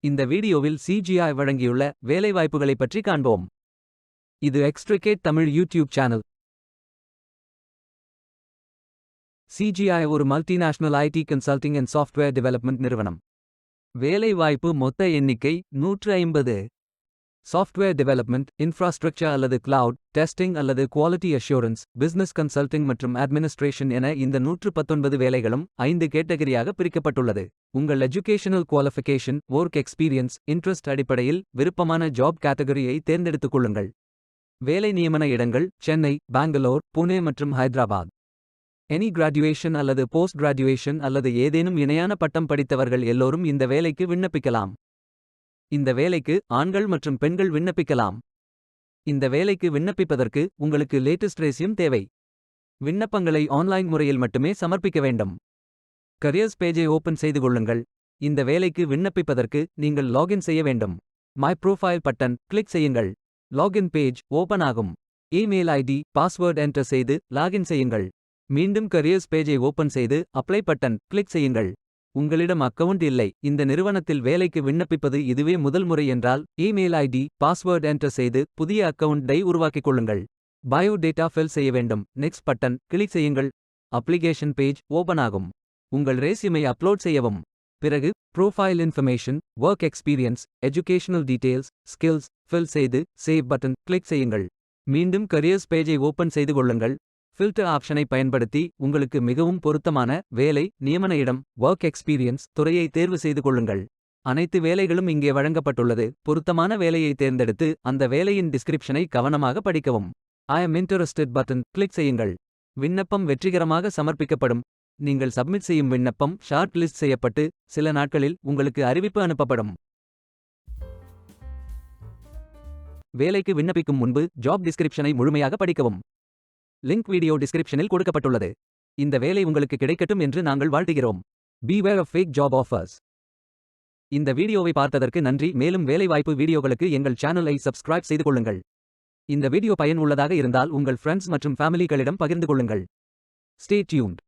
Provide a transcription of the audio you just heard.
இந்த வீடியோவில் CGI வழங்கியுள்ள வேலைவாய்ப்புகளைப் பற்றி காண்போம். இது Extricate Tamil YouTube channel. CGI ஒரு multinational IT consulting and software development நிறுவனம். வேலைவாய்ப்பு மொத்த எண்ணிக்கை 150. சாஃப்ட்வேர் டெவலப்மெண்ட், இன்ஃப்ராஸ்ட்ரக்சர் அல்லது கிளவுட், டெஸ்டிங் அல்லது குவாலிட்டி அஷ்யூரன்ஸ், பிசினஸ் கன்சல்டிங் மற்றும் அட்மினிஸ்ட்ரேஷன் என இந்த 119 வேலைகளும் 5 கேட்டகரியாக பிரிக்கப்பட்டுள்ளது. உங்கள் educational qualification, work experience, interest அடிப்படையில் விருப்பமான ஜாப் கேட்டகரியை தேர்ந்தெடுத்துக் கொள்ளுங்கள். வேலை நியமன இடங்கள் சென்னை, பெங்களூர், புனே மற்றும் ஹைதராபாத். எனி கிராஜுவேஷன் அல்லது போஸ்ட் கிராஜுவேஷன் அல்லது ஏதேனும் இணையான பட்டம் படித்தவர்கள் எல்லோரும் இந்த வேலைக்கு விண்ணப்பிக்கலாம். இந்த வேலைக்கு ஆண்கள் மற்றும் பெண்கள் விண்ணப்பிக்கலாம். இந்த வேலைக்கு விண்ணப்பிப்பதற்கு உங்களுக்கு லேட்டஸ்ட் ரெஸ்யூம் தேவை. விண்ணப்பங்களை ஆன்லைன் முறையில் மட்டுமே சமர்ப்பிக்க வேண்டும். கரியர்ஸ் பேஜை ஓபன் செய்து கொள்ளுங்கள். இந்த வேலைக்கு விண்ணப்பிப்பதற்கு நீங்கள் லாகின் செய்ய வேண்டும். மை ப்ரொஃபைல் பட்டன் கிளிக் செய்யுங்கள். லாகின் பேஜ் ஓபன் ஆகும். இமெயில் ஐடி, பாஸ்வேர்ட் என்டர் செய்து லாகின் செய்யுங்கள். மீண்டும் கரியர்ஸ் பேஜை ஓபன் செய்து அப்ளை பட்டன் கிளிக் செய்யுங்கள். உங்களிடம் அக்கவுண்ட் இல்லை, இந்த நிறுவனத்தில் வேலைக்கு விண்ணப்பிப்பது இதுவே முதல் முறை என்றால் இமெயில் ஐடி, பாஸ்வேர்ட் என்டர் செய்து புதிய அக்கவுண்டை உருவாக்கிக் கொள்ளுங்கள். பயோ டேட்டா ஃபில் செய்ய வேண்டும். நெக்ஸ்ட் பட்டன் கிளிக் செய்யுங்கள். அப்ளிகேஷன் பேஜ் ஓபன் ஆகும். உங்கள் ரெஸ்யூமை அப்லோட் செய்யவும். பிறகு profile information, work experience, educational details, skills fill செய்து சேவ் பட்டன் கிளிக் செய்யுங்கள். மீண்டும் கரியர்ஸ் பேஜை ஓபன் செய்து கொள்ளுங்கள். ஃபில்டர் ஆப்ஷனை பயன்படுத்தி உங்களுக்கு மிகவும் பொருத்தமான வேலை, நியமன இடம், ஒர்க் எக்ஸ்பீரியன்ஸ் துறையை தேர்வு செய்து கொள்ளுங்கள். அனைத்து வேலைகளும் இங்கே வழங்கப்பட்டுள்ளது. பொருத்தமான வேலையை தேர்ந்தெடுத்து அந்த வேலையின் டிஸ்கிரிப்ஷனை கவனமாக படிக்கவும். ஐ அம் இன்டரஸ்டட் பட்டன் கிளிக் செய்யுங்கள். விண்ணப்பம் வெற்றிகரமாக சமர்ப்பிக்கப்படும். நீங்கள் சப்மிட் செய்யும் விண்ணப்பம் ஷார்ட் லிஸ்ட் செய்யப்பட்டு சில நாட்களில் உங்களுக்கு அறிவிப்பு அனுப்பப்படும். வேலைக்கு விண்ணப்பிக்கும் முன்பு ஜாப் டிஸ்கிரிப்ஷனை முழுமையாக படிக்கவும். லிங்க் வீடியோ டிஸ்கிரிப்ஷனில் கொடுக்கப்பட்டுள்ளது. இந்த வேலை உங்களுக்கு கிடைக்கட்டும் என்று நாங்கள் வாழ்த்துகிறோம். Beware of fake job offers. இந்த வீடியோவை பார்த்ததற்கு நன்றி. மேலும் வேலைவாய்ப்பு வீடியோகளுக்கு எங்கள் சேனலை சப்ஸ்கிரைப் செய்து கொள்ளுங்கள். இந்த வீடியோ பயனுள்ளதாக இருந்தால் உங்கள் ஃப்ரெண்ட்ஸ் மற்றும் ஃபேமிலிகளிடம் பகிர்ந்து கொள்ளுங்கள். Stay tuned.